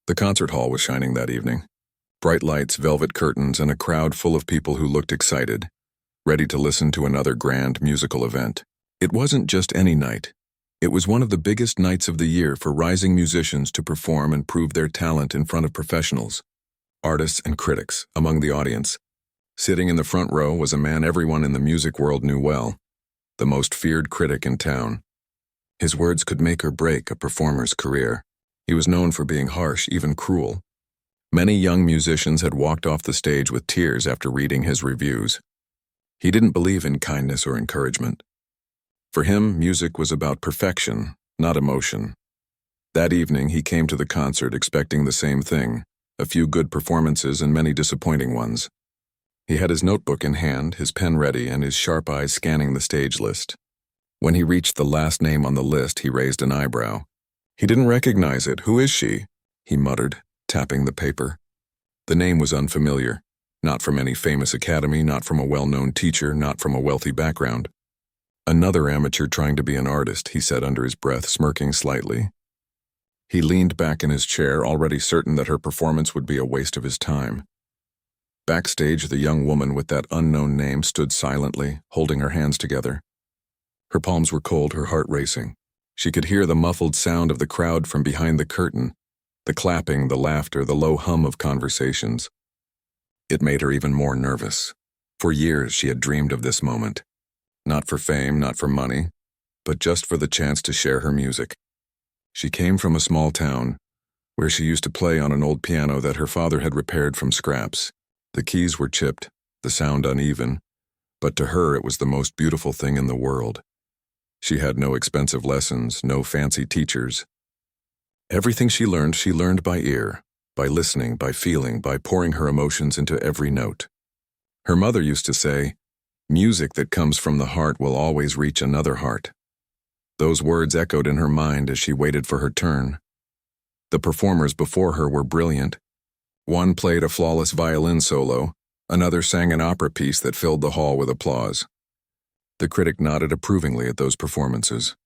The concert hall was shining that evening. Bright lights, velvet curtains, and a crowd full of people who looked excited, ready to listen to another grand musical event. It wasn't just any night. It was one of the biggest nights of the year for rising musicians to perform and prove their talent in front of professionals, artists, and critics among the audience. Sitting in the front row was a man everyone in the music world knew well, the most feared critic in town. His words could make or break a performer's career. He was known for being harsh, even cruel. Many young musicians had walked off the stage with tears after reading his reviews. He didn't believe in kindness or encouragement. For him, music was about perfection, not emotion. That evening, he came to the concert expecting the same thing, a few good performances and many disappointing ones. He had his notebook in hand, his pen ready, and his sharp eyes scanning the stage list. When he reached the last name on the list, he raised an eyebrow. He didn't recognize it. "Who is she?" he muttered, tapping the paper. The name was unfamiliar, not from any famous academy, not from a well-known teacher, not from a wealthy background. "Another amateur trying to be an artist," he said under his breath, smirking slightly. He leaned back in his chair, already certain that her performance would be a waste of his time. Backstage, the young woman with that unknown name stood silently, holding her hands together. Her palms were cold, her heart racing. She could hear the muffled sound of the crowd from behind the curtain, the clapping, the laughter, the low hum of conversations. It made her even more nervous. For years she had dreamed of this moment. Not for fame, not for money, but just for the chance to share her music. She came from a small town, where she used to play on an old piano that her father had repaired from scraps. The keys were chipped, the sound uneven, but to her it was the most beautiful thing in the world. She had no expensive lessons, no fancy teachers. Everything she learned by ear, by listening, by feeling, by pouring her emotions into every note. Her mother used to say, "Music that comes from the heart will always reach another heart." Those words echoed in her mind as she waited for her turn. The performers before her were brilliant. One played a flawless violin solo, another sang an opera piece that filled the hall with applause. The critic nodded approvingly at those performances,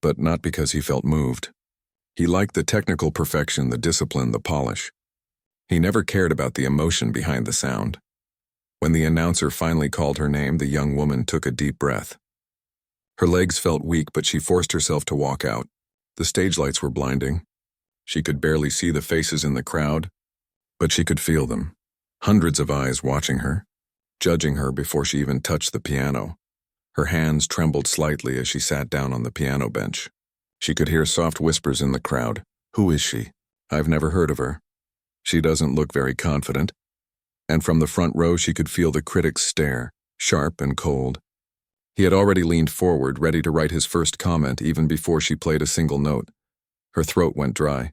but not because he felt moved. He liked the technical perfection, the discipline, the polish. He never cared about the emotion behind the sound. When the announcer finally called her name, the young woman took a deep breath. Her legs felt weak, but she forced herself to walk out. The stage lights were blinding. She could barely see the faces in the crowd, but she could feel them. Hundreds of eyes watching her, judging her before she even touched the piano. Her hands trembled slightly as she sat down on the piano bench. She could hear soft whispers in the crowd. "Who is she? I've never heard of her. She doesn't look very confident." And from the front row she could feel the critic's stare, sharp and cold. He had already leaned forward, ready to write his first comment even before she played a single note. Her throat went dry.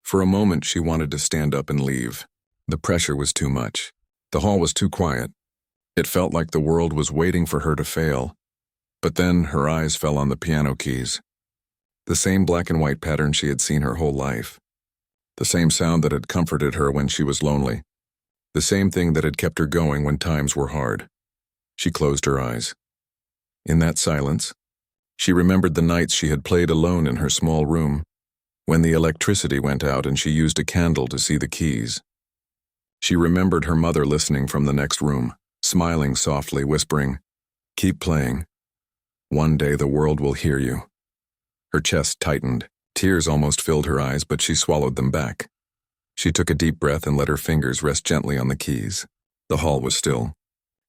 For a moment she wanted to stand up and leave. The pressure was too much. The hall was too quiet. It felt like the world was waiting for her to fail. But then her eyes fell on the piano keys. The same black and white pattern she had seen her whole life. The same sound that had comforted her when she was lonely. The same thing that had kept her going when times were hard. She closed her eyes. In that silence, she remembered the nights she had played alone in her small room, when the electricity went out and she used a candle to see the keys. She remembered her mother listening from the next room, smiling softly, whispering, "Keep playing. One day the world will hear you." Her chest tightened. Tears almost filled her eyes, but she swallowed them back. She took a deep breath and let her fingers rest gently on the keys. The hall was still.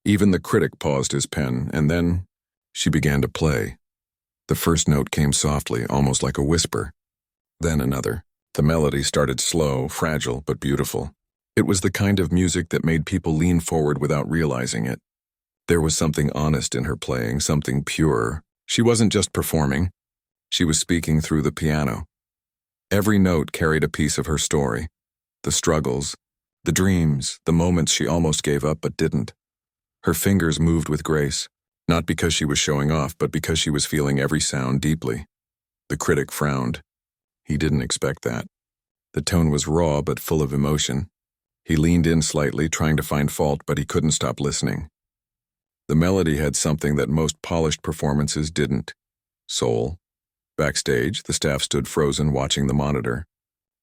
Even the critic paused his pen, and then she began to play. The first note came softly, almost like a whisper. Then another. The melody started slow, fragile, but beautiful. It was the kind of music that made people lean forward without realizing it. There was something honest in her playing, something pure. She wasn't just performing. She was speaking through the piano. Every note carried a piece of her story. The struggles, the dreams, the moments she almost gave up but didn't. Her fingers moved with grace, not because she was showing off, but because she was feeling every sound deeply. The critic frowned. He didn't expect that. The tone was raw but full of emotion. He leaned in slightly, trying to find fault, but he couldn't stop listening. The melody had something that most polished performances didn't. Soul. Backstage, the staff stood frozen, watching the monitor.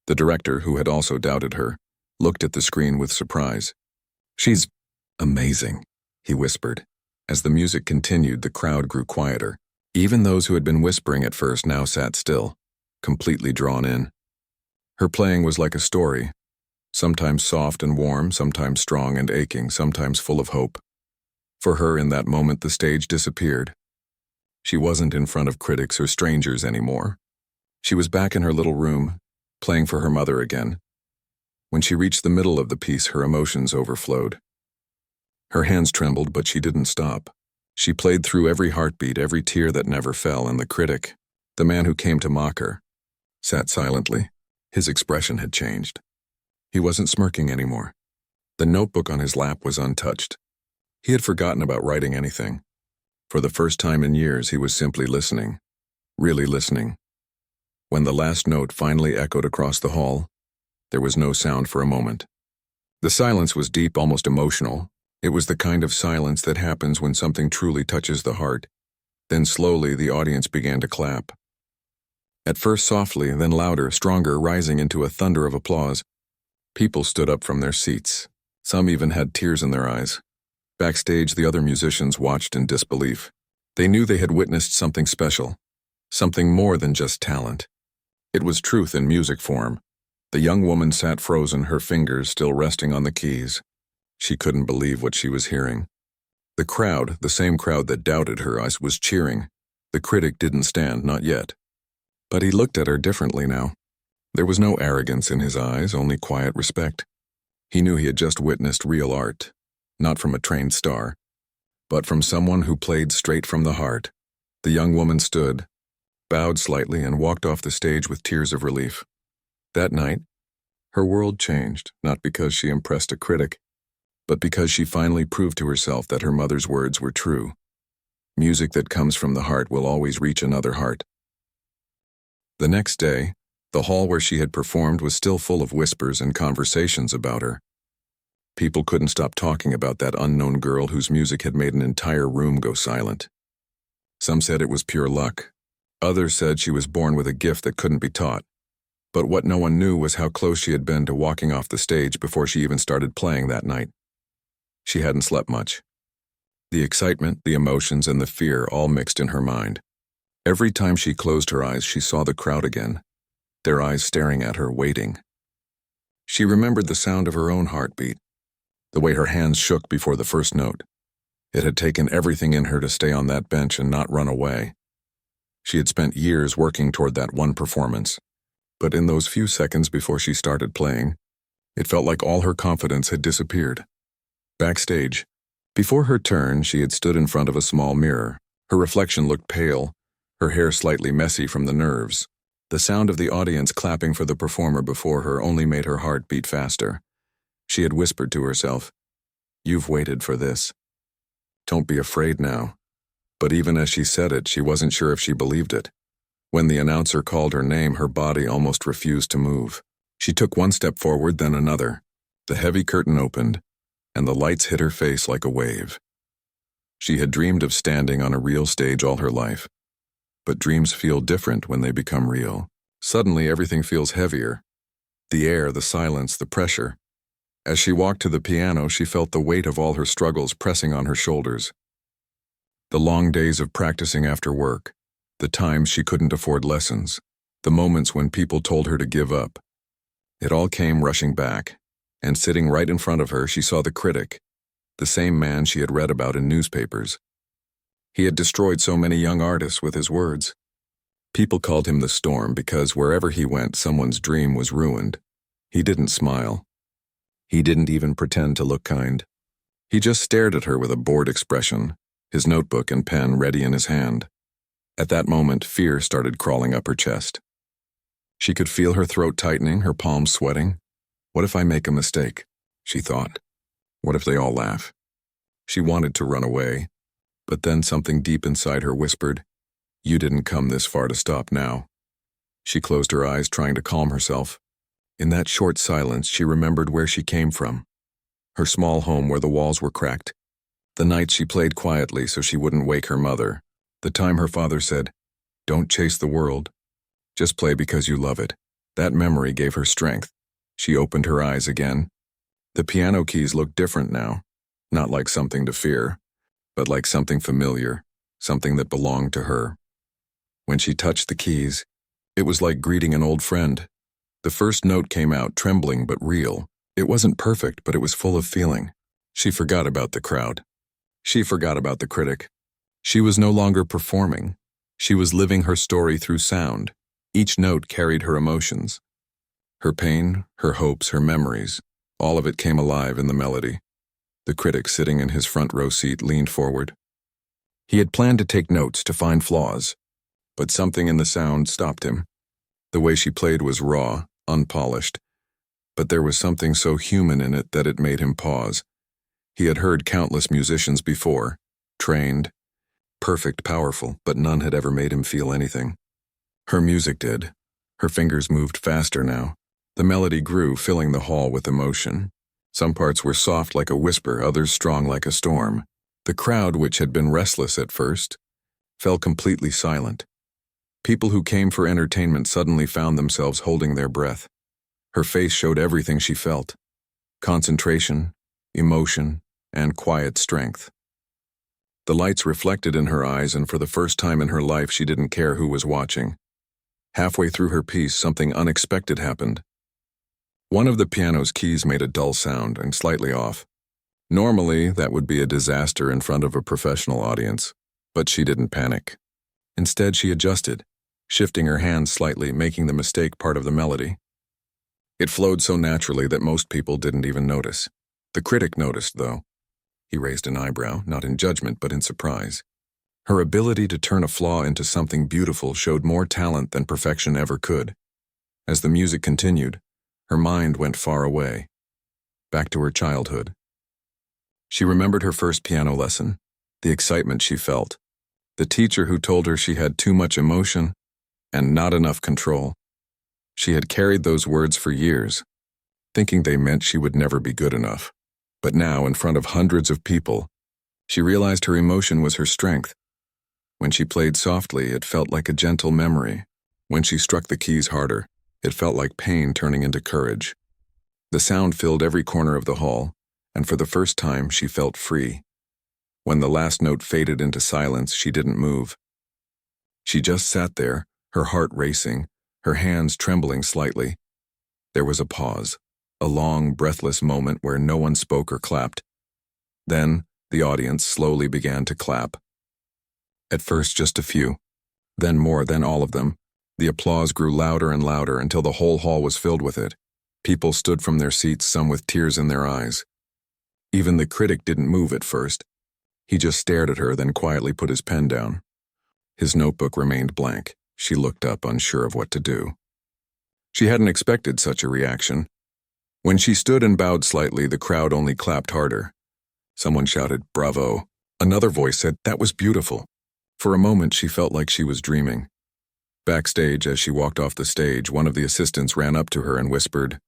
The director, who had also doubted her, looked at the screen with surprise. "She's amazing," he whispered. As the music continued, the crowd grew quieter. Even those who had been whispering at first now sat still, completely drawn in. Her playing was like a story, sometimes soft and warm, sometimes strong and aching, sometimes full of hope. For her, in that moment, the stage disappeared. She wasn't in front of critics or strangers anymore. She was back in her little room, playing for her mother again. When she reached the middle of the piece, her emotions overflowed. Her hands trembled, but she didn't stop. She played through every heartbeat, every tear that never fell, and the critic, the man who came to mock her, sat silently. His expression had changed. He wasn't smirking anymore. The notebook on his lap was untouched. He had forgotten about writing anything. For the first time in years, he was simply listening, really listening. When the last note finally echoed across the hall, there was no sound for a moment. The silence was deep, almost emotional. It was the kind of silence that happens when something truly touches the heart. Then slowly the audience began to clap. At first softly, then louder, stronger, rising into a thunder of applause. People stood up from their seats. Some even had tears in their eyes. Backstage, the other musicians watched in disbelief. They knew they had witnessed something special, something more than just talent. It was truth in music form. The young woman sat frozen, her fingers still resting on the keys. She couldn't believe what she was hearing. The crowd, the same crowd that doubted her, was cheering. The critic didn't stand, not yet. But he looked at her differently now. There was no arrogance in his eyes, only quiet respect. He knew he had just witnessed real art, not from a trained star, but from someone who played straight from the heart. The young woman stood, bowed slightly, and walked off the stage with tears of relief. That night, her world changed, not because she impressed a critic, but because she finally proved to herself that her mother's words were true. Music that comes from the heart will always reach another heart. The next day, the hall where she had performed was still full of whispers and conversations about her. People couldn't stop talking about that unknown girl whose music had made an entire room go silent. Some said it was pure luck. Others said she was born with a gift that couldn't be taught. But what no one knew was how close she had been to walking off the stage before she even started playing that night. She hadn't slept much. The excitement, the emotions, and the fear all mixed in her mind. Every time she closed her eyes, she saw the crowd again, their eyes staring at her, waiting. She remembered the sound of her own heartbeat, the way her hands shook before the first note. It had taken everything in her to stay on that bench and not run away. She had spent years working toward that one performance, but in those few seconds before she started playing, it felt like all her confidence had disappeared. Backstage, before her turn, she had stood in front of a small mirror. Her reflection looked pale, her hair slightly messy from the nerves. The sound of the audience clapping for the performer before her only made her heart beat faster. She had whispered to herself, "You've waited for this. Don't be afraid now." But even as she said it, she wasn't sure if she believed it. When the announcer called her name, her body almost refused to move. She took one step forward, then another. The heavy curtain opened, and the lights hit her face like a wave. She had dreamed of standing on a real stage all her life. But dreams feel different when they become real. Suddenly, everything feels heavier. The air, the silence, the pressure. As she walked to the piano, she felt the weight of all her struggles pressing on her shoulders. The long days of practicing after work, the times she couldn't afford lessons, the moments when people told her to give up. It all came rushing back, and sitting right in front of her, she saw the critic, the same man she had read about in newspapers. He had destroyed so many young artists with his words. People called him the Storm because wherever he went, someone's dream was ruined. He didn't smile. He didn't even pretend to look kind. He just stared at her with a bored expression, his notebook and pen ready in his hand. At that moment, fear started crawling up her chest. She could feel her throat tightening, her palms sweating. What if I make a mistake? She thought. What if they all laugh? She wanted to run away, but then something deep inside her whispered, "You didn't come this far to stop now." She closed her eyes, trying to calm herself. In that short silence, she remembered where she came from. Her small home where the walls were cracked. The nights she played quietly so she wouldn't wake her mother. The time her father said, "Don't chase the world. Just play because you love it." That memory gave her strength. She opened her eyes again. The piano keys looked different now, not like something to fear, but like something familiar, something that belonged to her. When she touched the keys, it was like greeting an old friend. The first note came out trembling but real. It wasn't perfect, but it was full of feeling. She forgot about the crowd. She forgot about the critic. She was no longer performing. She was living her story through sound. Each note carried her emotions. Her pain, her hopes, her memories, all of it came alive in the melody. The critic, sitting in his front row seat, leaned forward. He had planned to take notes, to find flaws, but something in the sound stopped him. The way she played was raw, unpolished, but there was something so human in it that it made him pause. He had heard countless musicians before, trained, perfect, powerful, but none had ever made him feel anything. Her music did. Her fingers moved faster now. The melody grew, filling the hall with emotion. Some parts were soft like a whisper, others strong like a storm. The crowd, which had been restless at first, fell completely silent. People who came for entertainment suddenly found themselves holding their breath. Her face showed everything she felt: concentration, emotion, and quiet strength. The lights reflected in her eyes, and for the first time in her life she didn't care who was watching. Halfway through her piece, something unexpected happened. One of the piano's keys made a dull sound and slightly off. Normally, that would be a disaster in front of a professional audience, but she didn't panic. Instead, she adjusted, shifting her hands slightly, making the mistake part of the melody. It flowed so naturally that most people didn't even notice. The critic noticed, though. He raised an eyebrow, not in judgment but in surprise. Her ability to turn a flaw into something beautiful showed more talent than perfection ever could. As the music continued, her mind went far away, back to her childhood. She remembered her first piano lesson, the excitement she felt, the teacher who told her she had too much emotion and not enough control. She had carried those words for years, thinking they meant she would never be good enough. But now, in front of hundreds of people, she realized her emotion was her strength. When she played softly, it felt like a gentle memory. When she struck the keys harder, it felt like pain turning into courage. The sound filled every corner of the hall, and for the first time she felt free. When the last note faded into silence, she didn't move. She just sat there, her heart racing, her hands trembling slightly. There was a pause, a long, breathless moment where no one spoke or clapped. Then, the audience slowly began to clap. At first just a few, then more, then all of them. The applause grew louder and louder until the whole hall was filled with it. People stood from their seats, some with tears in their eyes. Even the critic didn't move at first. He just stared at her, then quietly put his pen down. His notebook remained blank. She looked up, unsure of what to do. She hadn't expected such a reaction. When she stood and bowed slightly, the crowd only clapped harder. Someone shouted, "Bravo." Another voice said, "That was beautiful." For a moment, she felt like she was dreaming. Backstage, as she walked off the stage, one of the assistants ran up to her and whispered,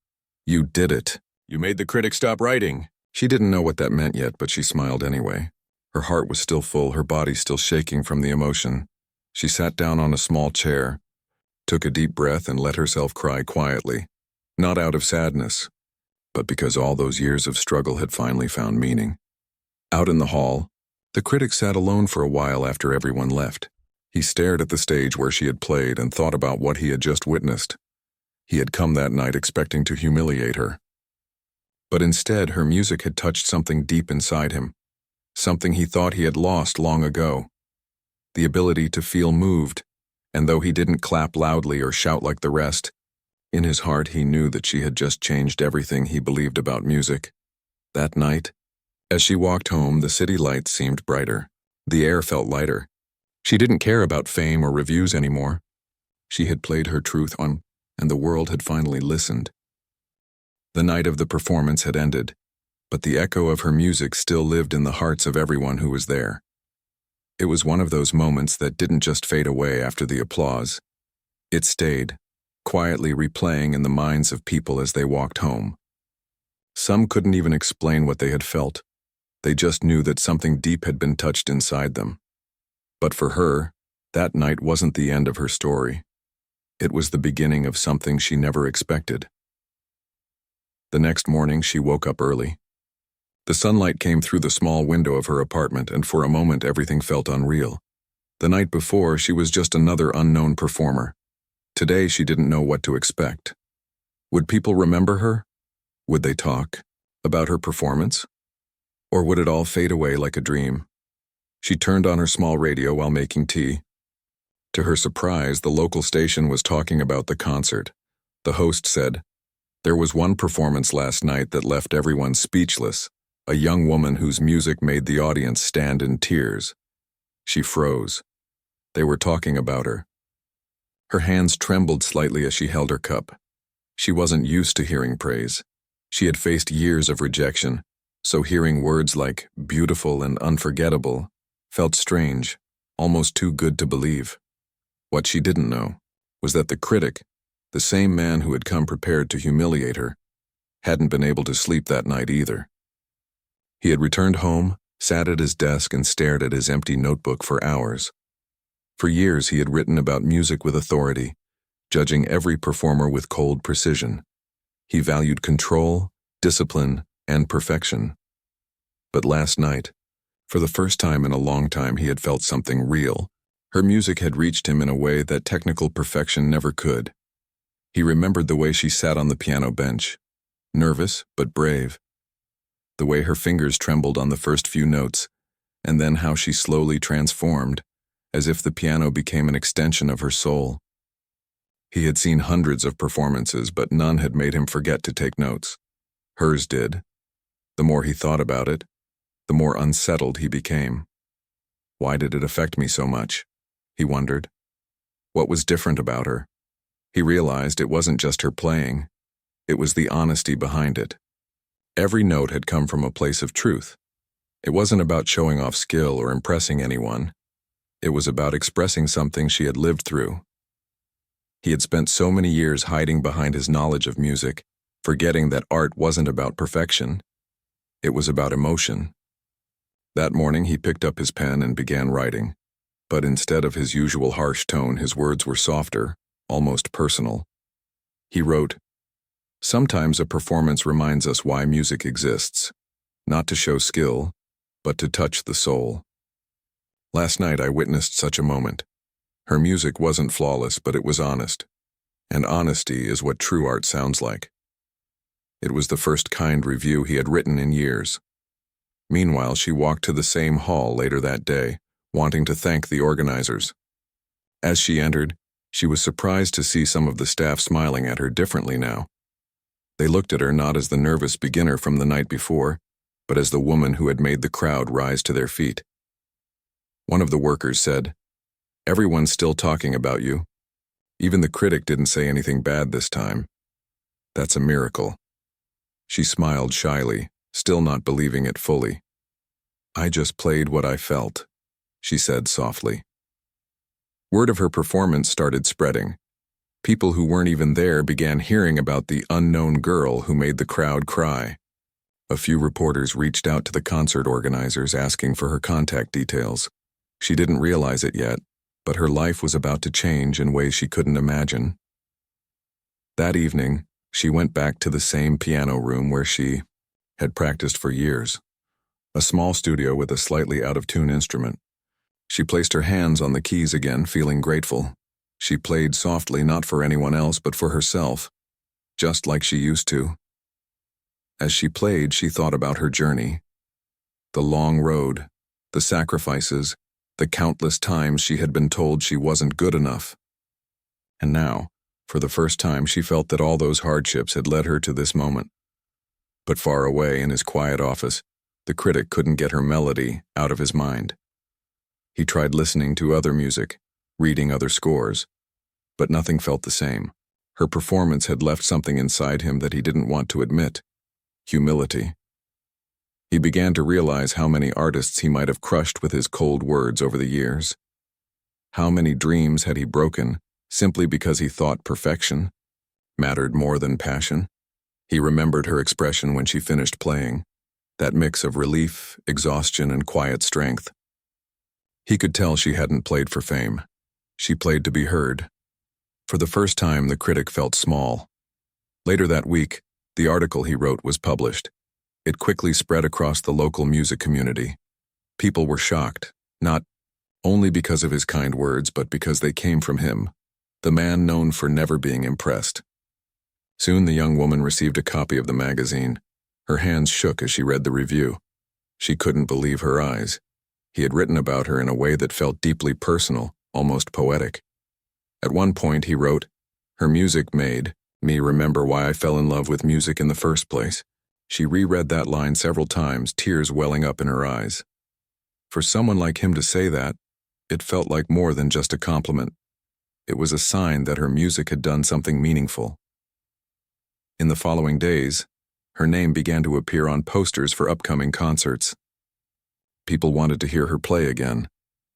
"You did it. You made the critic stop writing." She didn't know what that meant yet, but she smiled anyway. Her heart was still full, her body still shaking from the emotion. She sat down on a small chair, took a deep breath, and let herself cry quietly. Not out of sadness, but because all those years of struggle had finally found meaning. Out in the hall, the critic sat alone for a while after everyone left. He stared at the stage where she had played and thought about what he had just witnessed. He had come that night expecting to humiliate her. But instead, her music had touched something deep inside him, something he thought he had lost long ago. The ability to feel moved, and though he didn't clap loudly or shout like the rest, in his heart he knew that she had just changed everything he believed about music. That night, as she walked home, the city lights seemed brighter. The air felt lighter. She didn't care about fame or reviews anymore. She had played her truth on, and the world had finally listened. The night of the performance had ended, but the echo of her music still lived in the hearts of everyone who was there. It was one of those moments that didn't just fade away after the applause. It stayed, quietly replaying in the minds of people as they walked home. Some couldn't even explain what they had felt. They just knew that something deep had been touched inside them. But for her, that night wasn't the end of her story. It was the beginning of something she never expected. The next morning, she woke up early. The sunlight came through the small window of her apartment, and for a moment everything felt unreal. The night before, she was just another unknown performer. Today, she didn't know what to expect. Would people remember her? Would they talk about her performance? Or would it all fade away like a dream? She turned on her small radio while making tea. To her surprise, the local station was talking about the concert. The host said, "There was one performance last night that left everyone speechless, a young woman whose music made the audience stand in tears." She froze. They were talking about her. Her hands trembled slightly as she held her cup. She wasn't used to hearing praise. She had faced years of rejection, so hearing words like beautiful and unforgettable felt strange, almost too good to believe. What she didn't know was that the critic, the same man who had come prepared to humiliate her, hadn't been able to sleep that night either. He had returned home, sat at his desk, and stared at his empty notebook for hours. For years he had written about music with authority, judging every performer with cold precision. He valued control, discipline, and perfection. But last night, for the first time in a long time, he had felt something real. Her music had reached him in a way that technical perfection never could. He remembered the way she sat on the piano bench, nervous but brave, the way her fingers trembled on the first few notes, and then how she slowly transformed, as if the piano became an extension of her soul. He had seen hundreds of performances, but none had made him forget to take notes. Hers did. The more he thought about it, the more unsettled he became. Why did it affect me so much? He wondered. What was different about her? He realized it wasn't just her playing. It was the honesty behind it. Every note had come from a place of truth. It wasn't about showing off skill or impressing anyone. It was about expressing something she had lived through. He had spent so many years hiding behind his knowledge of music, forgetting that art wasn't about perfection. It was about emotion. That morning he picked up his pen and began writing, but instead of his usual harsh tone, his words were softer, almost personal. He wrote, "Sometimes a performance reminds us why music exists, not to show skill, but to touch the soul. Last night I witnessed such a moment. Her music wasn't flawless, but it was honest. And honesty is what true art sounds like." It was the first kind review he had written in years. Meanwhile, she walked to the same hall later that day, wanting to thank the organizers. As she entered, she was surprised to see some of the staff smiling at her differently now. They looked at her not as the nervous beginner from the night before, but as the woman who had made the crowd rise to their feet. One of the workers said, "Everyone's still talking about you. Even the critic didn't say anything bad this time. That's a miracle." She smiled shyly, still not believing it fully. "I just played what I felt," she said softly. Word of her performance started spreading. People who weren't even there began hearing about the unknown girl who made the crowd cry. A few reporters reached out to the concert organizers asking for her contact details. She didn't realize it yet, but her life was about to change in ways she couldn't imagine. That evening, she went back to the same piano room where she had practiced for years, a small studio with a slightly out-of-tune instrument. She placed her hands on the keys again, feeling grateful. She played softly, not for anyone else, but for herself, just like she used to. As she played, she thought about her journey. The long road, the sacrifices, the countless times she had been told she wasn't good enough. And now, for the first time, she felt that all those hardships had led her to this moment. But far away in his quiet office, the critic couldn't get her melody out of his mind. He tried listening to other music, reading other scores, but nothing felt the same. Her performance had left something inside him that he didn't want to admit: humility. He began to realize how many artists he might have crushed with his cold words over the years. How many dreams had he broken simply because he thought perfection mattered more than passion? He remembered her expression when she finished playing, that mix of relief, exhaustion, and quiet strength. He could tell she hadn't played for fame. She played to be heard. For the first time, the critic felt small. Later that week, the article he wrote was published. It quickly spread across the local music community. People were shocked, not only because of his kind words, but because they came from him, the man known for never being impressed. Soon the young woman received a copy of the magazine. Her hands shook as she read the review. She couldn't believe her eyes. He had written about her in a way that felt deeply personal, almost poetic. At one point he wrote, "Her music made me remember why I fell in love with music in the first place." She reread that line several times, tears welling up in her eyes. For someone like him to say that, it felt like more than just a compliment. It was a sign that her music had done something meaningful. In the following days, her name began to appear on posters for upcoming concerts. People wanted to hear her play again.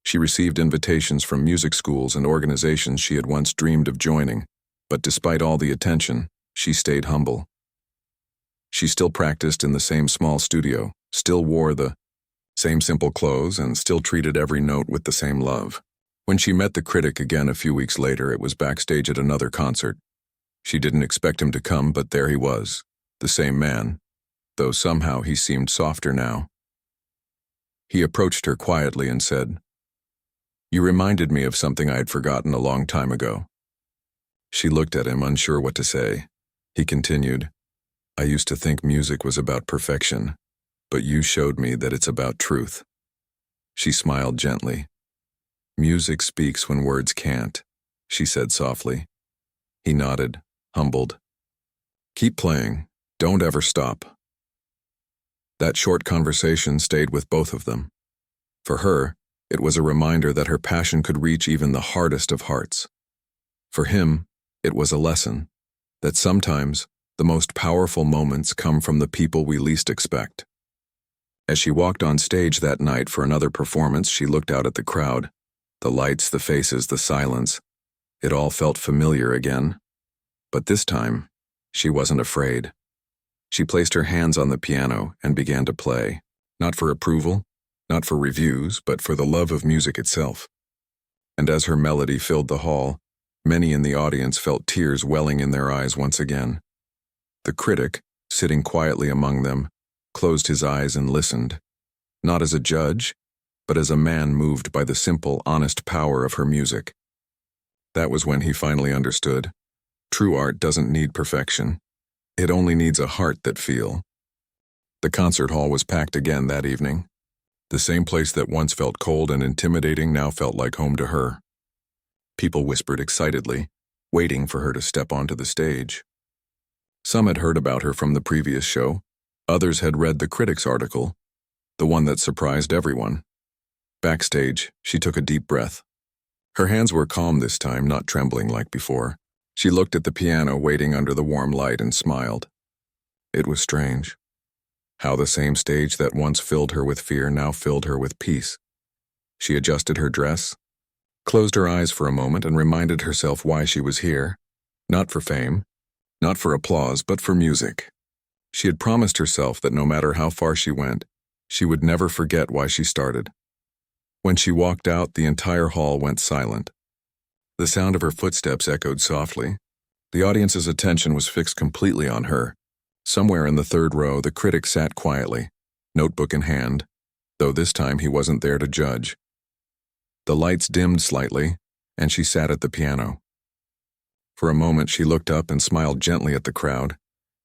She received invitations from music schools and organizations she had once dreamed of joining, but despite all the attention, she stayed humble. She still practiced in the same small studio, still wore the same simple clothes, and still treated every note with the same love. When she met the critic again a few weeks later, it was backstage at another concert. She didn't expect him to come, but there he was, the same man, though somehow he seemed softer now. He approached her quietly and said, "You reminded me of something I had forgotten a long time ago." She looked at him, unsure what to say. He continued, "I used to think music was about perfection, but you showed me that it's about truth." She smiled gently. "Music speaks when words can't," she said softly. He nodded, humbled. "Keep playing. Don't ever stop." That short conversation stayed with both of them. For her, it was a reminder that her passion could reach even the hardest of hearts. For him, it was a lesson that sometimes the most powerful moments come from the people we least expect. As she walked on stage that night for another performance, she looked out at the crowd. The lights, the faces, the silence. It all felt familiar again. But this time, she wasn't afraid. She placed her hands on the piano and began to play, not for approval, not for reviews, but for the love of music itself. And as her melody filled the hall, many in the audience felt tears welling in their eyes once again. The critic, sitting quietly among them, closed his eyes and listened, not as a judge, but as a man moved by the simple, honest power of her music. That was when he finally understood. True art doesn't need perfection. It only needs a heart that feels. The concert hall was packed again that evening. The same place that once felt cold and intimidating now felt like home to her. People whispered excitedly, waiting for her to step onto the stage. Some had heard about her from the previous show. Others had read the critic's article, the one that surprised everyone. Backstage, she took a deep breath. Her hands were calm this time, not trembling like before. She looked at the piano waiting under the warm light and smiled. It was strange. How the same stage that once filled her with fear now filled her with peace. She adjusted her dress, closed her eyes for a moment, and reminded herself why she was here. Not for fame, not for applause, but for music. She had promised herself that no matter how far she went, she would never forget why she started. When she walked out, the entire hall went silent. The sound of her footsteps echoed softly. The audience's attention was fixed completely on her. Somewhere in the third row, the critic sat quietly, notebook in hand, though this time he wasn't there to judge. The lights dimmed slightly, and she sat at the piano. For a moment, she looked up and smiled gently at the crowd,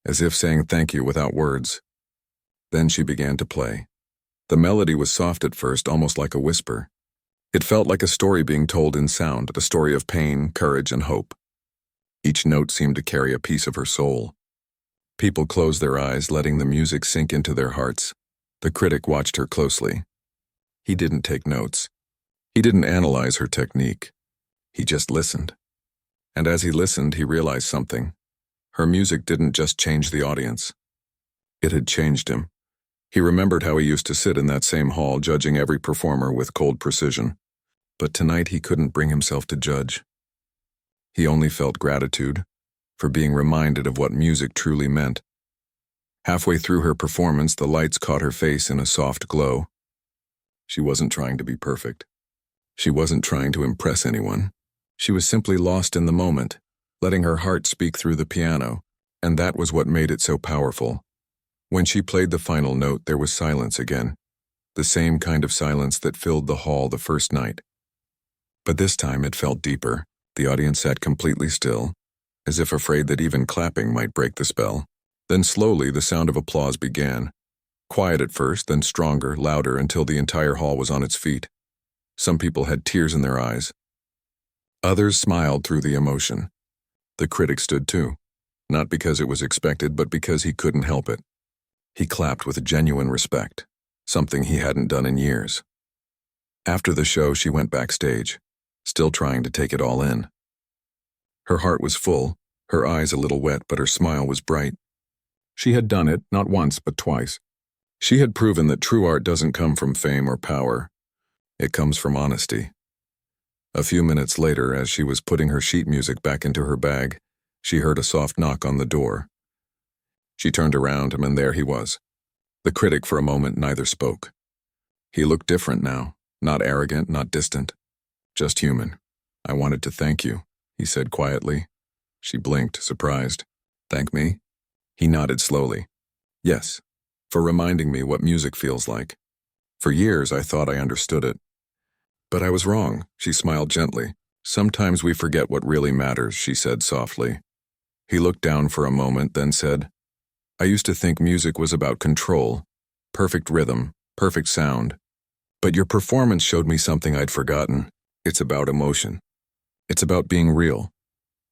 as if saying thank you without words. Then she began to play. The melody was soft at first, almost like a whisper. It felt like a story being told in sound, a story of pain, courage, and hope. Each note seemed to carry a piece of her soul. People closed their eyes, letting the music sink into their hearts. The critic watched her closely. He didn't take notes. He didn't analyze her technique. He just listened. And as he listened, he realized something. Her music didn't just change the audience. It had changed him. He remembered how he used to sit in that same hall, judging every performer with cold precision. But tonight he couldn't bring himself to judge. He only felt gratitude for being reminded of what music truly meant. Halfway through her performance, the lights caught her face in a soft glow. She wasn't trying to be perfect. She wasn't trying to impress anyone. She was simply lost in the moment, letting her heart speak through the piano, and that was what made it so powerful. When she played the final note, there was silence again, the same kind of silence that filled the hall the first night. But this time it felt deeper. The audience sat completely still, as if afraid that even clapping might break the spell. Then slowly the sound of applause began. Quiet at first, then stronger, louder, until the entire hall was on its feet. Some people had tears in their eyes. Others smiled through the emotion. The critic stood too, not because it was expected, but because he couldn't help it. He clapped with genuine respect, something he hadn't done in years. After the show, she went backstage, still trying to take it all in. Her heart was full, her eyes a little wet, but her smile was bright. She had done it, not once, but twice. She had proven that true art doesn't come from fame or power. It comes from honesty. A few minutes later, as she was putting her sheet music back into her bag, she heard a soft knock on the door. She turned around and there he was. The critic, for a moment, neither spoke. He looked different now, not arrogant, not distant, just human. "I wanted to thank you," he said quietly. She blinked, surprised. "Thank me?" He nodded slowly. "Yes, for reminding me what music feels like. For years I thought I understood it. But I was wrong," she smiled gently. "Sometimes we forget what really matters," she said softly. He looked down for a moment, then said, "I used to think music was about control, perfect rhythm, perfect sound. But your performance showed me something I'd forgotten. It's about emotion. It's about being real."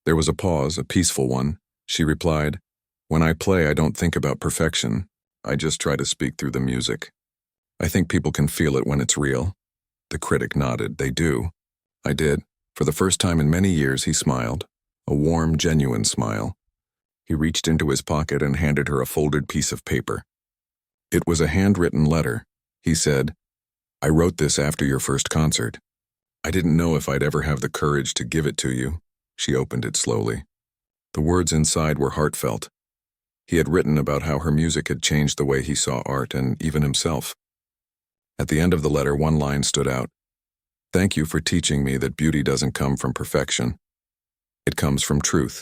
There was a pause, a peaceful one. She replied, "When I play, I don't think about perfection. I just try to speak through the music. I think people can feel it when it's real." The critic nodded. "They do." "I did." For the first time in many years, he smiled, a warm, genuine smile. He reached into his pocket and handed her a folded piece of paper. It was a handwritten letter. He said, "I wrote this after your first concert. I didn't know if I'd ever have the courage to give it to you." She opened it slowly. The words inside were heartfelt. He had written about how her music had changed the way he saw art and even himself. At the end of the letter, one line stood out. "Thank you for teaching me that beauty doesn't come from perfection. It comes from truth."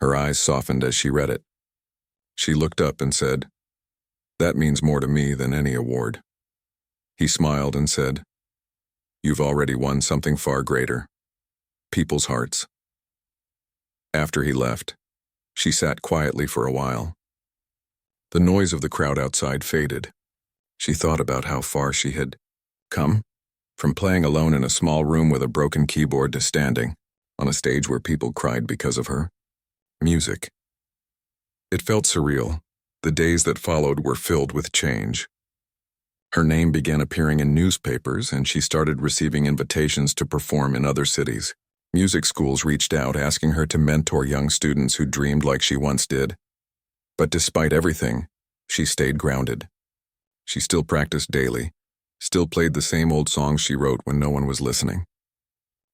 Her eyes softened as she read it. She looked up and said, "That means more to me than any award." He smiled and said, "You've already won something far greater. People's hearts." After he left, she sat quietly for a while. The noise of the crowd outside faded. She thought about how far she had come, from playing alone in a small room with a broken keyboard to standing on a stage where people cried because of her. Music. It felt surreal. The days that followed were filled with change. Her name began appearing in newspapers, and she started receiving invitations to perform in other cities. Music schools reached out, asking her to mentor young students who dreamed like she once did. But despite everything, she stayed grounded. She still practiced daily, still played the same old songs she wrote when no one was listening.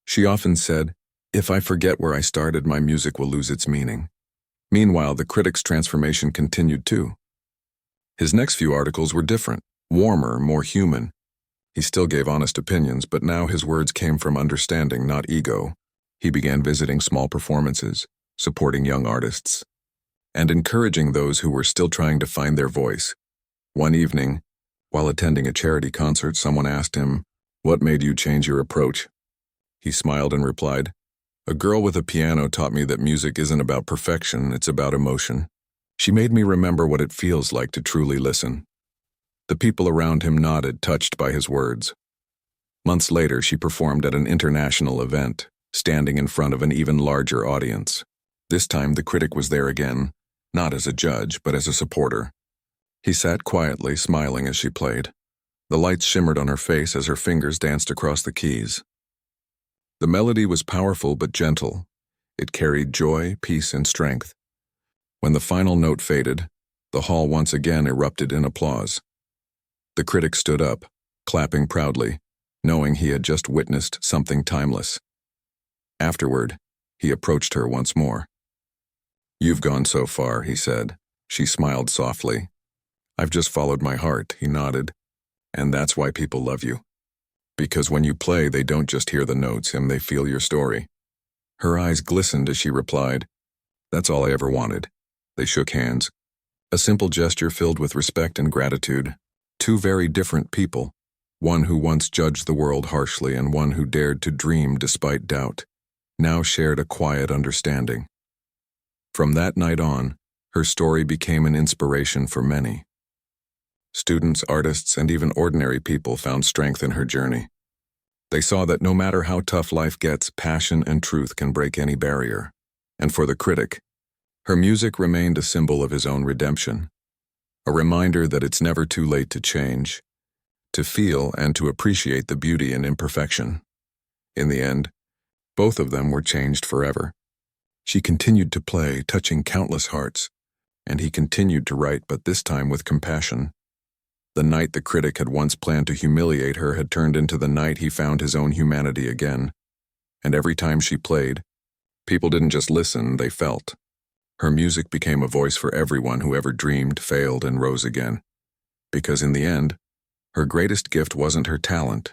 She often said, "If I forget where I started, my music will lose its meaning." Meanwhile, the critic's transformation continued too. His next few articles were different, warmer, more human. He still gave honest opinions, but now his words came from understanding, not ego. He began visiting small performances, supporting young artists, and encouraging those who were still trying to find their voice. One evening, while attending a charity concert, someone asked him, "What made you change your approach?" He smiled and replied, "A girl with a piano taught me that music isn't about perfection, it's about emotion. She made me remember what it feels like to truly listen." The people around him nodded, touched by his words. Months later, she performed at an international event, standing in front of an even larger audience. This time, the critic was there again, not as a judge, but as a supporter. He sat quietly, smiling as she played. The lights shimmered on her face as her fingers danced across the keys. The melody was powerful but gentle. It carried joy, peace, and strength. When the final note faded, the hall once again erupted in applause. The critic stood up, clapping proudly, knowing he had just witnessed something timeless. Afterward, he approached her once more. "You've gone so far," he said. She smiled softly. "I've just followed my heart," he nodded. "And that's why people love you." Because when you play, they don't just hear the notes and they feel your story. Her eyes glistened as she replied, "That's all I ever wanted." They shook hands. A simple gesture filled with respect and gratitude. Two very different people, one who once judged the world harshly and one who dared to dream despite doubt, now shared a quiet understanding. From that night on, her story became an inspiration for many. Students, artists, and even ordinary people found strength in her journey. They saw that no matter how tough life gets, passion and truth can break any barrier. And for the critic, her music remained a symbol of his own redemption, a reminder that it's never too late to change, to feel and to appreciate the beauty in imperfection. In the end, both of them were changed forever. She continued to play, touching countless hearts, and he continued to write, but this time with compassion. The night the critic had once planned to humiliate her had turned into the night he found his own humanity again. And every time she played, people didn't just listen, they felt. Her music became a voice for everyone who ever dreamed, failed, and rose again. Because in the end, her greatest gift wasn't her talent,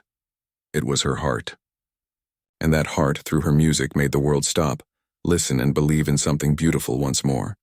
it was her heart. And that heart, through her music, made the world stop, listen, and believe in something beautiful once more.